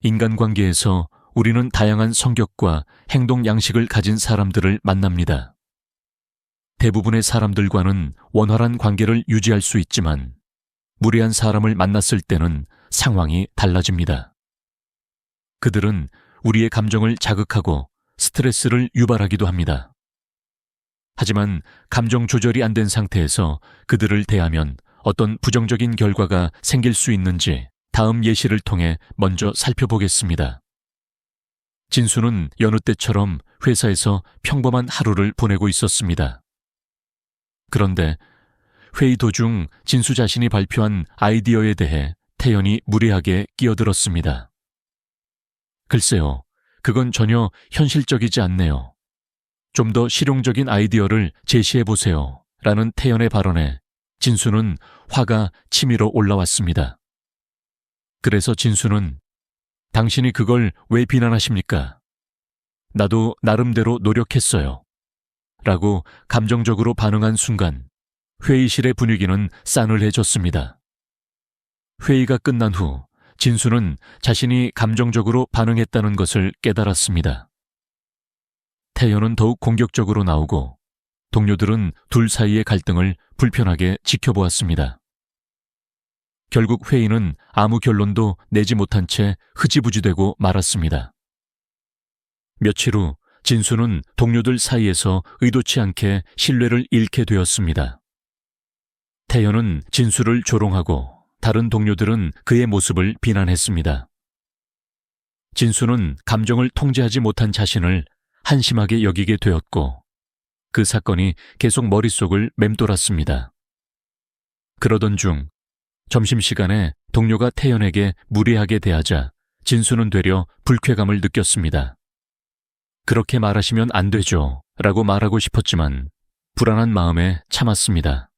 인간관계에서 우리는 다양한 성격과 행동 양식을 가진 사람들을 만납니다. 대부분의 사람들과는 원활한 관계를 유지할 수 있지만 무례한 사람을 만났을 때는 상황이 달라집니다. 그들은 우리의 감정을 자극하고 스트레스를 유발하기도 합니다. 하지만 감정 조절이 안 된 상태에서 그들을 대하면 어떤 부정적인 결과가 생길 수 있는지 다음 예시를 통해 먼저 살펴보겠습니다. 진수는 여느 때처럼 회사에서 평범한 하루를 보내고 있었습니다. 그런데 회의 도중 진수 자신이 발표한 아이디어에 대해 태연이 무례하게 끼어들었습니다. 글쎄요, 그건 전혀 현실적이지 않네요. 좀 더 실용적인 아이디어를 제시해보세요. 라는 태연의 발언에 진수는 화가 치밀어 올라왔습니다. 그래서 진수는 당신이 그걸 왜 비난하십니까? 나도 나름대로 노력했어요. 라고 감정적으로 반응한 순간 회의실의 분위기는 싸늘해졌습니다. 회의가 끝난 후 진수는 자신이 감정적으로 반응했다는 것을 깨달았습니다. 태연은 더욱 공격적으로 나오고 동료들은 둘 사이의 갈등을 불편하게 지켜보았습니다. 결국 회의는 아무 결론도 내지 못한 채 흐지부지되고 말았습니다. 며칠 후 진수는 동료들 사이에서 의도치 않게 신뢰를 잃게 되었습니다. 태연은 진수를 조롱하고 다른 동료들은 그의 모습을 비난했습니다. 진수는 감정을 통제하지 못한 자신을 한심하게 여기게 되었고 그 사건이 계속 머릿속을 맴돌았습니다. 그러던 중 점심시간에 동료가 태연에게 무례하게 대하자 진수는 되려 불쾌감을 느꼈습니다. 그렇게 말하시면 안 되죠 라고 말하고 싶었지만 불안한 마음에 참았습니다.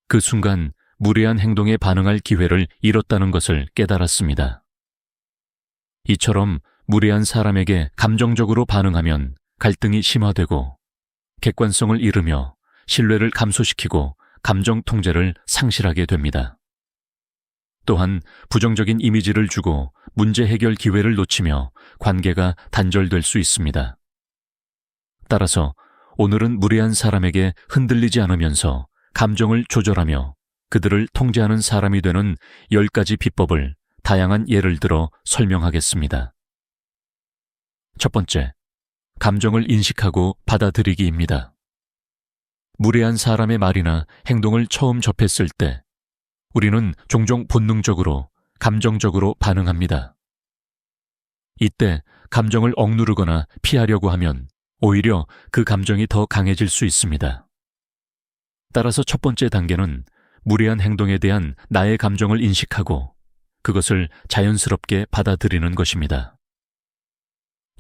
그 순간 무례한 행동에 반응할 기회를 잃었다는 것을 깨달았습니다. 이처럼 무례한 사람에게 감정적으로 반응하면 갈등이 심화되고 객관성을 잃으며 신뢰를 감소시키고 감정 통제를 상실하게 됩니다. 또한 부정적인 이미지를 주고 문제 해결 기회를 놓치며 관계가 단절될 수 있습니다. 따라서 오늘은 무례한 사람에게 흔들리지 않으면서 감정을 조절하며 그들을 통제하는 사람이 되는 10가지 비법을 다양한 예를 들어 설명하겠습니다. 첫 번째, 감정을 인식하고 받아들이기입니다. 무례한 사람의 말이나 행동을 처음 접했을 때 우리는 종종 본능적으로, 감정적으로 반응합니다. 이때 감정을 억누르거나 피하려고 하면 오히려 그 감정이 더 강해질 수 있습니다. 따라서 첫 번째 단계는 무례한 행동에 대한 나의 감정을 인식하고 그것을 자연스럽게 받아들이는 것입니다.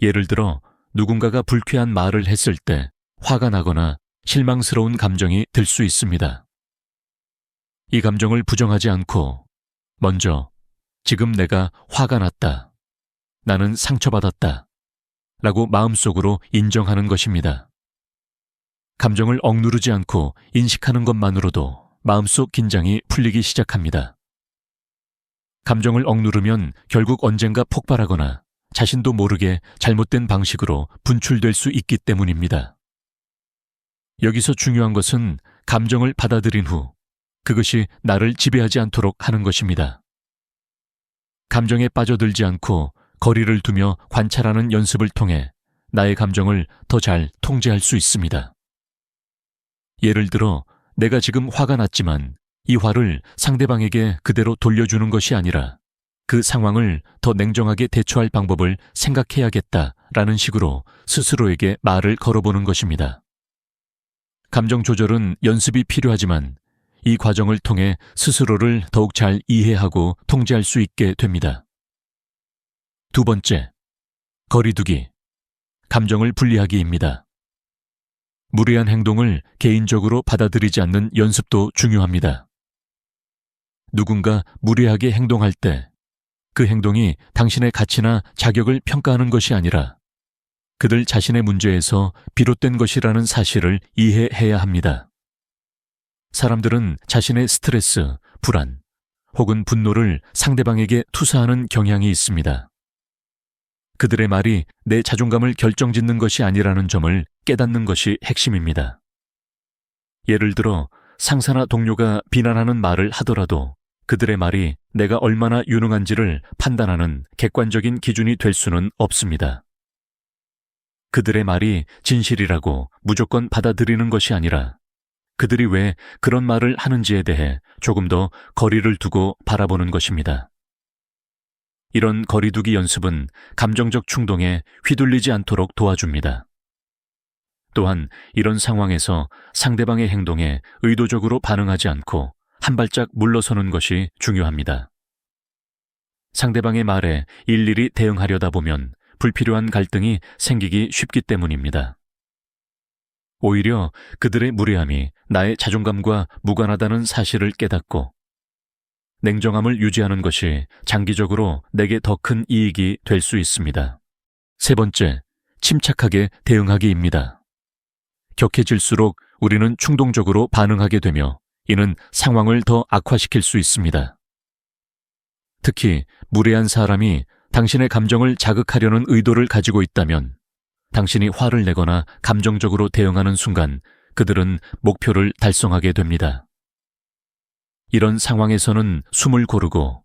예를 들어 누군가가 불쾌한 말을 했을 때 화가 나거나 실망스러운 감정이 들 수 있습니다. 이 감정을 부정하지 않고 먼저 지금 내가 화가 났다, 나는 상처받았다 라고 마음속으로 인정하는 것입니다. 감정을 억누르지 않고 인식하는 것만으로도 마음속 긴장이 풀리기 시작합니다. 감정을 억누르면 결국 언젠가 폭발하거나 자신도 모르게 잘못된 방식으로 분출될 수 있기 때문입니다. 여기서 중요한 것은 감정을 받아들인 후 그것이 나를 지배하지 않도록 하는 것입니다. 감정에 빠져들지 않고 거리를 두며 관찰하는 연습을 통해 나의 감정을 더 잘 통제할 수 있습니다. 예를 들어 내가 지금 화가 났지만 이 화를 상대방에게 그대로 돌려주는 것이 아니라 그 상황을 더 냉정하게 대처할 방법을 생각해야겠다라는 식으로 스스로에게 말을 걸어보는 것입니다. 감정 조절은 연습이 필요하지만 이 과정을 통해 스스로를 더욱 잘 이해하고 통제할 수 있게 됩니다. 두 번째, 거리두기, 감정을 분리하기입니다. 무례한 행동을 개인적으로 받아들이지 않는 연습도 중요합니다. 누군가 무례하게 행동할 때 그 행동이 당신의 가치나 자격을 평가하는 것이 아니라 그들 자신의 문제에서 비롯된 것이라는 사실을 이해해야 합니다. 사람들은 자신의 스트레스, 불안, 혹은 분노를 상대방에게 투사하는 경향이 있습니다. 그들의 말이 내 자존감을 결정짓는 것이 아니라는 점을 깨닫는 것이 핵심입니다. 예를 들어 상사나 동료가 비난하는 말을 하더라도 그들의 말이 내가 얼마나 유능한지를 판단하는 객관적인 기준이 될 수는 없습니다. 그들의 말이 진실이라고 무조건 받아들이는 것이 아니라 그들이 왜 그런 말을 하는지에 대해 조금 더 거리를 두고 바라보는 것입니다. 이런 거리두기 연습은 감정적 충동에 휘둘리지 않도록 도와줍니다. 또한 이런 상황에서 상대방의 행동에 의도적으로 반응하지 않고 한 발짝 물러서는 것이 중요합니다. 상대방의 말에 일일이 대응하려다 보면 불필요한 갈등이 생기기 쉽기 때문입니다. 오히려 그들의 무례함이 나의 자존감과 무관하다는 사실을 깨닫고 냉정함을 유지하는 것이 장기적으로 내게 더 큰 이익이 될 수 있습니다. 세 번째, 침착하게 대응하기입니다. 격해질수록 우리는 충동적으로 반응하게 되며 이는 상황을 더 악화시킬 수 있습니다. 특히 무례한 사람이 당신의 감정을 자극하려는 의도를 가지고 있다면 당신이 화를 내거나 감정적으로 대응하는 순간 그들은 목표를 달성하게 됩니다. 이런 상황에서는 숨을 고르고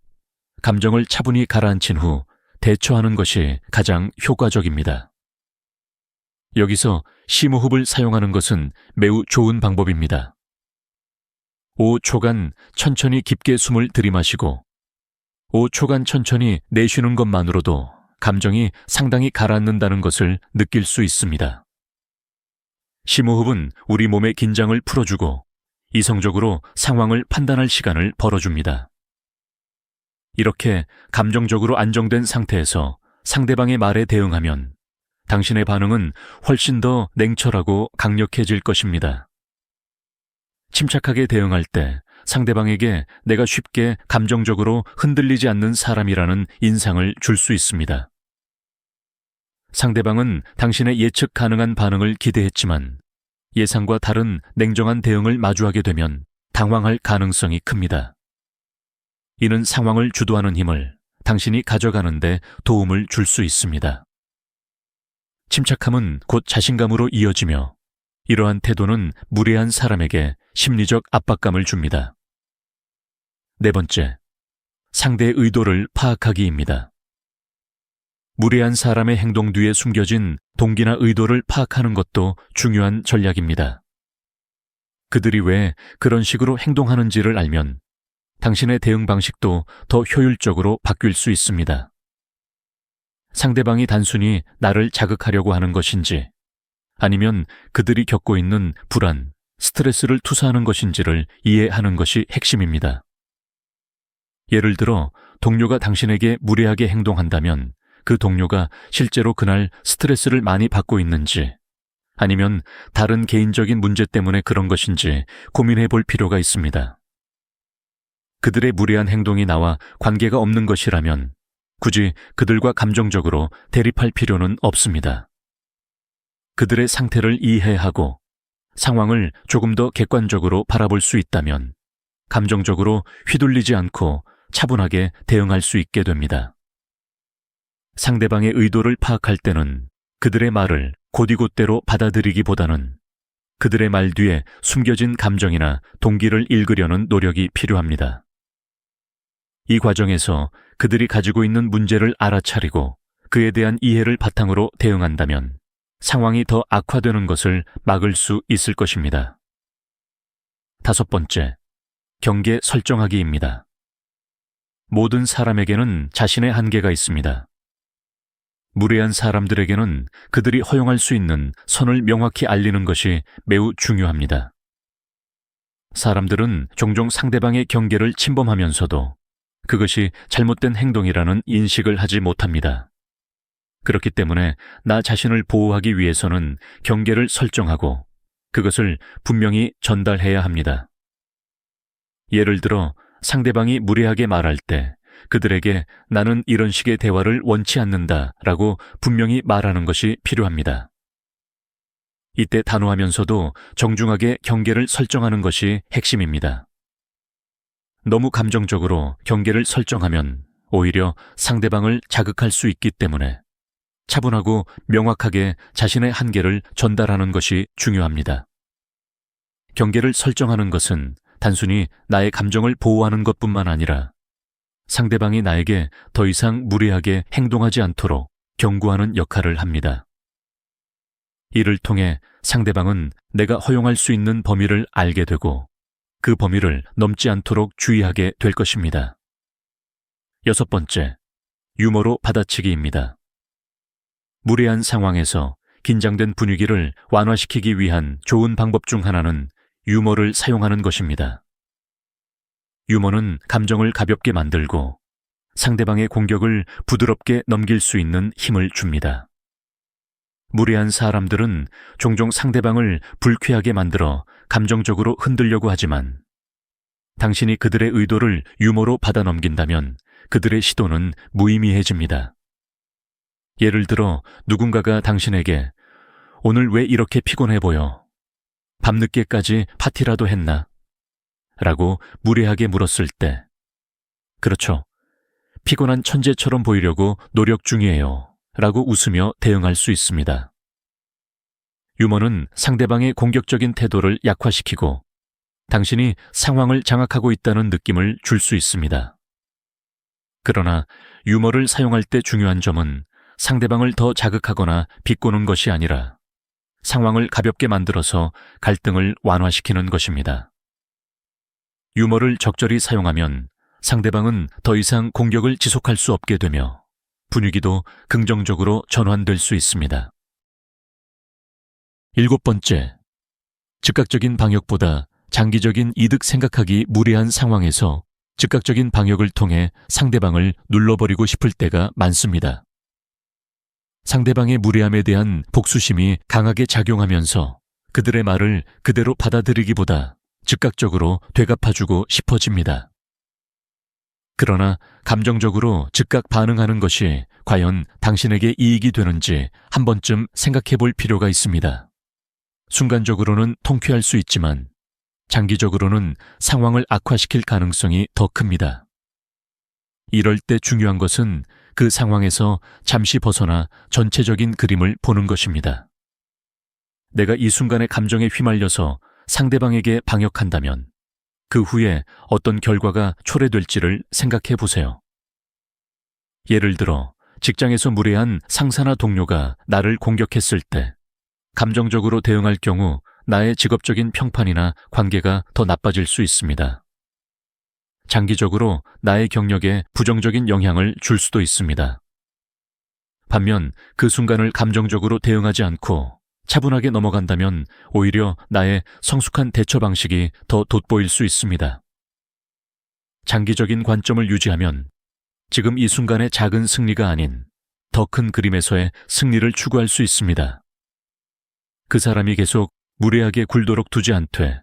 감정을 차분히 가라앉힌 후 대처하는 것이 가장 효과적입니다. 여기서 심호흡을 사용하는 것은 매우 좋은 방법입니다. 5초간 천천히 깊게 숨을 들이마시고 5초간 천천히 내쉬는 것만으로도 감정이 상당히 가라앉는다는 것을 느낄 수 있습니다. 심호흡은 우리 몸의 긴장을 풀어주고 이성적으로 상황을 판단할 시간을 벌어줍니다. 이렇게 감정적으로 안정된 상태에서 상대방의 말에 대응하면 당신의 반응은 훨씬 더 냉철하고 강력해질 것입니다. 침착하게 대응할 때 상대방에게 내가 쉽게 감정적으로 흔들리지 않는 사람이라는 인상을 줄 수 있습니다. 상대방은 당신의 예측 가능한 반응을 기대했지만 예상과 다른 냉정한 대응을 마주하게 되면 당황할 가능성이 큽니다. 이는 상황을 주도하는 힘을 당신이 가져가는 데 도움을 줄 수 있습니다. 침착함은 곧 자신감으로 이어지며 이러한 태도는 무례한 사람에게 심리적 압박감을 줍니다. 네 번째, 상대의 의도를 파악하기입니다. 무례한 사람의 행동 뒤에 숨겨진 동기나 의도를 파악하는 것도 중요한 전략입니다. 그들이 왜 그런 식으로 행동하는지를 알면 당신의 대응 방식도 더 효율적으로 바뀔 수 있습니다. 상대방이 단순히 나를 자극하려고 하는 것인지 아니면 그들이 겪고 있는 불안, 스트레스를 투사하는 것인지를 이해하는 것이 핵심입니다. 예를 들어 동료가 당신에게 무례하게 행동한다면 그 동료가 실제로 그날 스트레스를 많이 받고 있는지 아니면 다른 개인적인 문제 때문에 그런 것인지 고민해 볼 필요가 있습니다. 그들의 무례한 행동이 나와 관계가 없는 것이라면 굳이 그들과 감정적으로 대립할 필요는 없습니다. 그들의 상태를 이해하고 상황을 조금 더 객관적으로 바라볼 수 있다면 감정적으로 휘둘리지 않고 차분하게 대응할 수 있게 됩니다. 상대방의 의도를 파악할 때는 그들의 말을 곧이곧대로 받아들이기보다는 그들의 말 뒤에 숨겨진 감정이나 동기를 읽으려는 노력이 필요합니다. 이 과정에서 그들이 가지고 있는 문제를 알아차리고 그에 대한 이해를 바탕으로 대응한다면 상황이 더 악화되는 것을 막을 수 있을 것입니다. 다섯 번째, 경계 설정하기입니다. 모든 사람에게는 자신의 한계가 있습니다. 무례한 사람들에게는 그들이 허용할 수 있는 선을 명확히 알리는 것이 매우 중요합니다. 사람들은 종종 상대방의 경계를 침범하면서도 그것이 잘못된 행동이라는 인식을 하지 못합니다. 그렇기 때문에 나 자신을 보호하기 위해서는 경계를 설정하고 그것을 분명히 전달해야 합니다. 예를 들어 상대방이 무례하게 말할 때 그들에게 나는 이런 식의 대화를 원치 않는다라고 분명히 말하는 것이 필요합니다. 이때 단호하면서도 정중하게 경계를 설정하는 것이 핵심입니다. 너무 감정적으로 경계를 설정하면 오히려 상대방을 자극할 수 있기 때문에 차분하고 명확하게 자신의 한계를 전달하는 것이 중요합니다. 경계를 설정하는 것은 단순히 나의 감정을 보호하는 것뿐만 아니라 상대방이 나에게 더 이상 무례하게 행동하지 않도록 경고하는 역할을 합니다. 이를 통해 상대방은 내가 허용할 수 있는 범위를 알게 되고 그 범위를 넘지 않도록 주의하게 될 것입니다. 6번째, 유머로 받아치기입니다. 무례한 상황에서 긴장된 분위기를 완화시키기 위한 좋은 방법 중 하나는 유머를 사용하는 것입니다. 유머는 감정을 가볍게 만들고 상대방의 공격을 부드럽게 넘길 수 있는 힘을 줍니다. 무례한 사람들은 종종 상대방을 불쾌하게 만들어 감정적으로 흔들려고 하지만 당신이 그들의 의도를 유머로 받아 넘긴다면 그들의 시도는 무의미해집니다. 예를 들어 누군가가 당신에게 오늘 왜 이렇게 피곤해 보여? 밤늦게까지 파티라도 했나? 라고 무례하게 물었을 때, 그렇죠. 피곤한 천재처럼 보이려고 노력 중이에요. 라고 웃으며 대응할 수 있습니다. 유머는 상대방의 공격적인 태도를 약화시키고 당신이 상황을 장악하고 있다는 느낌을 줄 수 있습니다. 그러나 유머를 사용할 때 중요한 점은 상대방을 더 자극하거나 비꼬는 것이 아니라 상황을 가볍게 만들어서 갈등을 완화시키는 것입니다. 유머를 적절히 사용하면 상대방은 더 이상 공격을 지속할 수 없게 되며 분위기도 긍정적으로 전환될 수 있습니다. 7번째, 즉각적인 방역보다 장기적인 이득 생각하기 무례한 상황에서 즉각적인 방역을 통해 상대방을 눌러버리고 싶을 때가 많습니다. 상대방의 무례함에 대한 복수심이 강하게 작용하면서 그들의 말을 그대로 받아들이기보다 즉각적으로 되갚아주고 싶어집니다. 그러나 감정적으로 즉각 반응하는 것이 과연 당신에게 이익이 되는지 한 번쯤 생각해 볼 필요가 있습니다. 순간적으로는 통쾌할 수 있지만 장기적으로는 상황을 악화시킬 가능성이 더 큽니다. 이럴 때 중요한 것은 그 상황에서 잠시 벗어나 전체적인 그림을 보는 것입니다. 내가 이 순간의 감정에 휘말려서 상대방에게 방역한다면 그 후에 어떤 결과가 초래될지를 생각해 보세요. 예를 들어 직장에서 무례한 상사나 동료가 나를 공격했을 때 감정적으로 대응할 경우 나의 직업적인 평판이나 관계가 더 나빠질 수 있습니다. 장기적으로 나의 경력에 부정적인 영향을 줄 수도 있습니다. 반면 그 순간을 감정적으로 대응하지 않고 차분하게 넘어간다면 오히려 나의 성숙한 대처 방식이 더 돋보일 수 있습니다. 장기적인 관점을 유지하면 지금 이 순간의 작은 승리가 아닌 더 큰 그림에서의 승리를 추구할 수 있습니다. 그 사람이 계속 무례하게 굴도록 두지 않되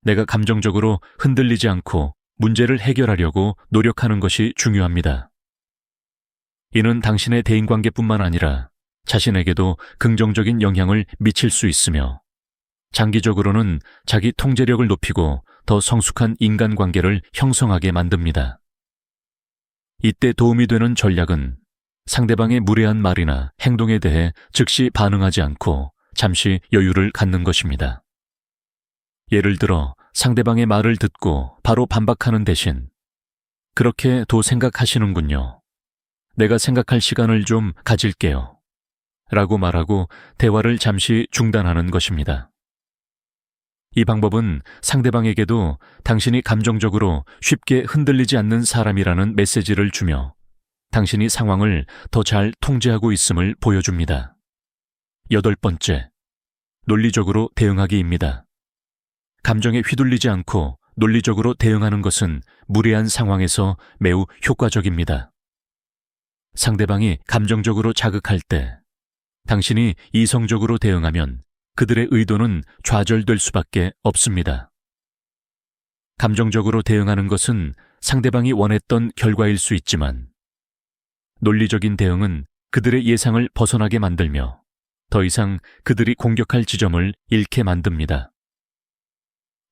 내가 감정적으로 흔들리지 않고 문제를 해결하려고 노력하는 것이 중요합니다. 이는 당신의 대인관계뿐만 아니라 자신에게도 긍정적인 영향을 미칠 수 있으며 장기적으로는 자기 통제력을 높이고 더 성숙한 인간관계를 형성하게 만듭니다. 이때 도움이 되는 전략은 상대방의 무례한 말이나 행동에 대해 즉시 반응하지 않고 잠시 여유를 갖는 것입니다. 예를 들어 상대방의 말을 듣고 바로 반박하는 대신 그렇게도 생각하시는군요. 내가 생각할 시간을 좀 가질게요. 라고 말하고 대화를 잠시 중단하는 것입니다. 이 방법은 상대방에게도 당신이 감정적으로 쉽게 흔들리지 않는 사람이라는 메시지를 주며 당신이 상황을 더 잘 통제하고 있음을 보여줍니다. 8번째, 논리적으로 대응하기입니다. 감정에 휘둘리지 않고 논리적으로 대응하는 것은 무례한 상황에서 매우 효과적입니다. 상대방이 감정적으로 자극할 때 당신이 이성적으로 대응하면 그들의 의도는 좌절될 수밖에 없습니다. 감정적으로 대응하는 것은 상대방이 원했던 결과일 수 있지만 논리적인 대응은 그들의 예상을 벗어나게 만들며 더 이상 그들이 공격할 지점을 잃게 만듭니다.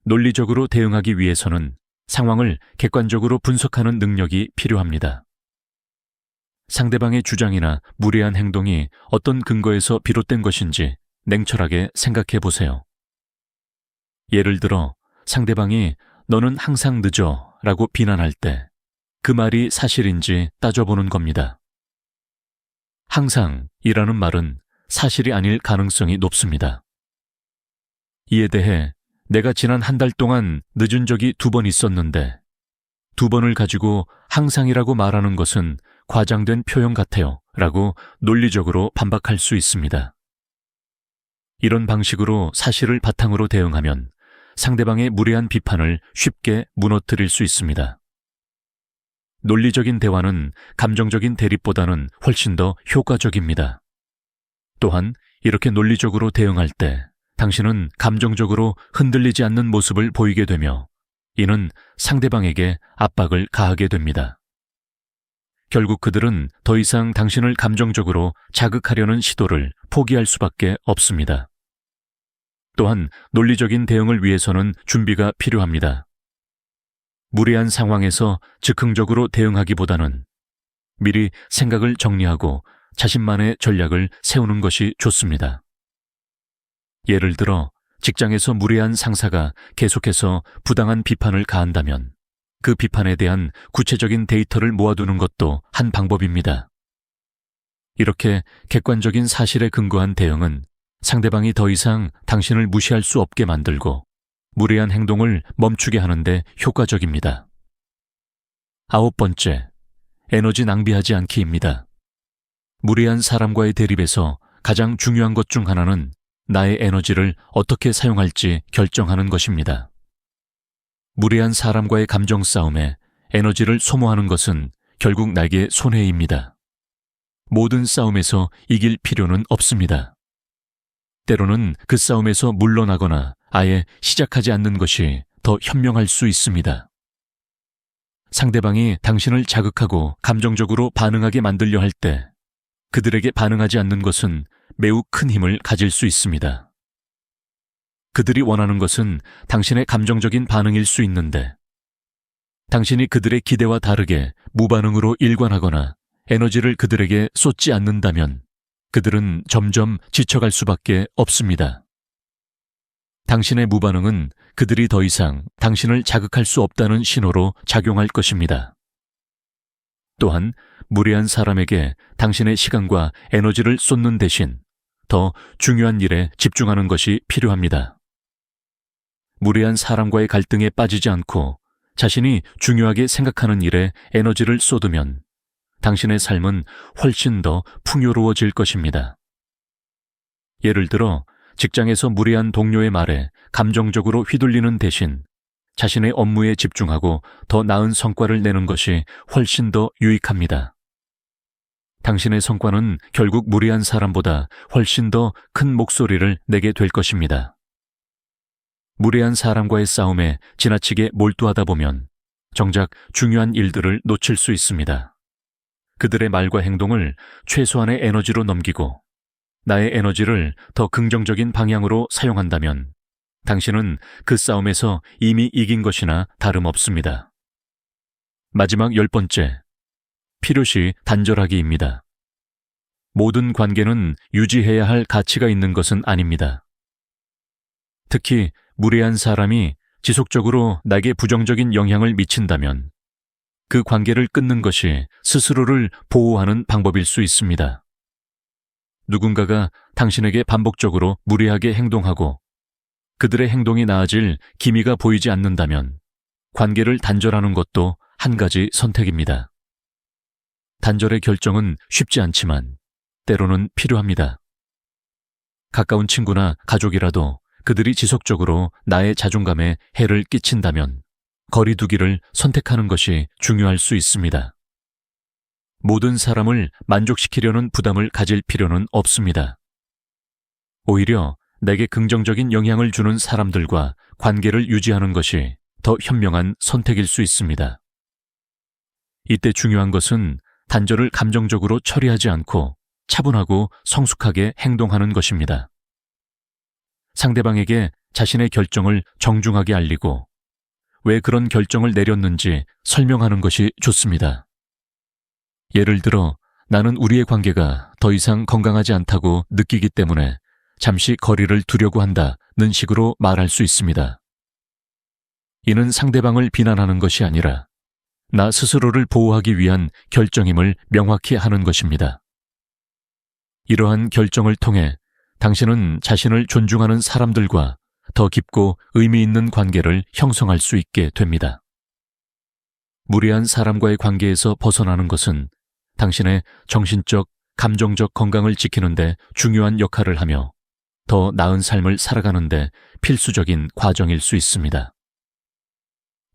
논리적으로 대응하기 위해서는 상황을 객관적으로 분석하는 능력이 필요합니다. 상대방의 주장이나 무례한 행동이 어떤 근거에서 비롯된 것인지 냉철하게 생각해 보세요. 예를 들어 상대방이 "너는 항상 늦어" 라고 비난할 때 그 말이 사실인지 따져보는 겁니다. 항상이라는 말은 사실이 아닐 가능성이 높습니다. 이에 대해 "내가 지난 한 달 동안 늦은 적이 2번 있었는데 2번을 가지고 항상이라고 말하는 것은 과장된 표현 같아요" 라고 논리적으로 반박할 수 있습니다. 이런 방식으로 사실을 바탕으로 대응하면 상대방의 무례한 비판을 쉽게 무너뜨릴 수 있습니다. 논리적인 대화는 감정적인 대립보다는 훨씬 더 효과적입니다. 또한 이렇게 논리적으로 대응할 때 당신은 감정적으로 흔들리지 않는 모습을 보이게 되며 이는 상대방에게 압박을 가하게 됩니다. 결국 그들은 더 이상 당신을 감정적으로 자극하려는 시도를 포기할 수밖에 없습니다. 또한 논리적인 대응을 위해서는 준비가 필요합니다. 무례한 상황에서 즉흥적으로 대응하기보다는 미리 생각을 정리하고 자신만의 전략을 세우는 것이 좋습니다. 예를 들어 직장에서 무례한 상사가 계속해서 부당한 비판을 가한다면 그 비판에 대한 구체적인 데이터를 모아두는 것도 한 방법입니다. 이렇게 객관적인 사실에 근거한 대응은 상대방이 더 이상 당신을 무시할 수 없게 만들고 무례한 행동을 멈추게 하는데 효과적입니다. 9번째, 에너지 낭비하지 않기입니다. 무례한 사람과의 대립에서 가장 중요한 것 중 하나는 나의 에너지를 어떻게 사용할지 결정하는 것입니다. 무례한 사람과의 감정 싸움에 에너지를 소모하는 것은 결국 나에게 손해입니다. 모든 싸움에서 이길 필요는 없습니다. 때로는 그 싸움에서 물러나거나 아예 시작하지 않는 것이 더 현명할 수 있습니다. 상대방이 당신을 자극하고 감정적으로 반응하게 만들려 할 때 그들에게 반응하지 않는 것은 매우 큰 힘을 가질 수 있습니다. 그들이 원하는 것은 당신의 감정적인 반응일 수 있는데 당신이 그들의 기대와 다르게 무반응으로 일관하거나 에너지를 그들에게 쏟지 않는다면 그들은 점점 지쳐갈 수밖에 없습니다. 당신의 무반응은 그들이 더 이상 당신을 자극할 수 없다는 신호로 작용할 것입니다. 또한 무례한 사람에게 당신의 시간과 에너지를 쏟는 대신 더 중요한 일에 집중하는 것이 필요합니다. 무례한 사람과의 갈등에 빠지지 않고 자신이 중요하게 생각하는 일에 에너지를 쏟으면 당신의 삶은 훨씬 더 풍요로워질 것입니다. 예를 들어 직장에서 무례한 동료의 말에 감정적으로 휘둘리는 대신 자신의 업무에 집중하고 더 나은 성과를 내는 것이 훨씬 더 유익합니다. 당신의 성과는 결국 무례한 사람보다 훨씬 더 큰 목소리를 내게 될 것입니다. 무례한 사람과의 싸움에 지나치게 몰두하다 보면 정작 중요한 일들을 놓칠 수 있습니다. 그들의 말과 행동을 최소한의 에너지로 넘기고 나의 에너지를 더 긍정적인 방향으로 사용한다면 당신은 그 싸움에서 이미 이긴 것이나 다름없습니다. 마지막 10번째, 필요시 단절하기입니다. 모든 관계는 유지해야 할 가치가 있는 것은 아닙니다. 특히 무례한 사람이 지속적으로 나에게 부정적인 영향을 미친다면 그 관계를 끊는 것이 스스로를 보호하는 방법일 수 있습니다. 누군가가 당신에게 반복적으로 무례하게 행동하고 그들의 행동이 나아질 기미가 보이지 않는다면 관계를 단절하는 것도 한 가지 선택입니다. 단절의 결정은 쉽지 않지만 때로는 필요합니다. 가까운 친구나 가족이라도 그들이 지속적으로 나의 자존감에 해를 끼친다면 거리두기를 선택하는 것이 중요할 수 있습니다. 모든 사람을 만족시키려는 부담을 가질 필요는 없습니다. 오히려 내게 긍정적인 영향을 주는 사람들과 관계를 유지하는 것이 더 현명한 선택일 수 있습니다. 이때 중요한 것은 단절을 감정적으로 처리하지 않고 차분하고 성숙하게 행동하는 것입니다. 상대방에게 자신의 결정을 정중하게 알리고 왜 그런 결정을 내렸는지 설명하는 것이 좋습니다. 예를 들어, 나는 우리의 관계가 더 이상 건강하지 않다고 느끼기 때문에 잠시 거리를 두려고 한다는 식으로 말할 수 있습니다. 이는 상대방을 비난하는 것이 아니라 나 스스로를 보호하기 위한 결정임을 명확히 하는 것입니다. 이러한 결정을 통해 당신은 자신을 존중하는 사람들과 더 깊고 의미 있는 관계를 형성할 수 있게 됩니다. 무례한 사람과의 관계에서 벗어나는 것은 당신의 정신적, 감정적 건강을 지키는 데 중요한 역할을 하며 더 나은 삶을 살아가는 데 필수적인 과정일 수 있습니다.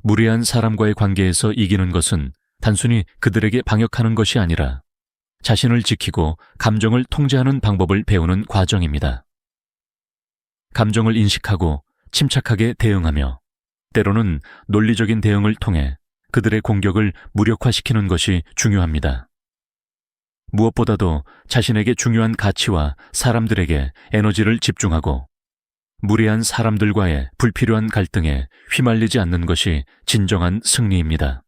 무례한 사람과의 관계에서 이기는 것은 단순히 그들에게 방역하는 것이 아니라 자신을 지키고 감정을 통제하는 방법을 배우는 과정입니다. 감정을 인식하고 침착하게 대응하며 때로는 논리적인 대응을 통해 그들의 공격을 무력화시키는 것이 중요합니다. 무엇보다도 자신에게 중요한 가치와 사람들에게 에너지를 집중하고 무례한 사람들과의 불필요한 갈등에 휘말리지 않는 것이 진정한 승리입니다.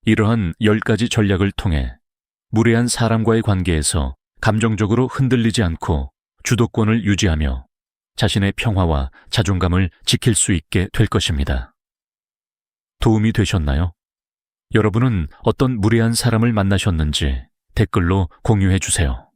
이러한 10가지 전략을 통해 무례한 사람과의 관계에서 감정적으로 흔들리지 않고 주도권을 유지하며 자신의 평화와 자존감을 지킬 수 있게 될 것입니다. 도움이 되셨나요? 여러분은 어떤 무례한 사람을 만나셨는지 댓글로 공유해 주세요.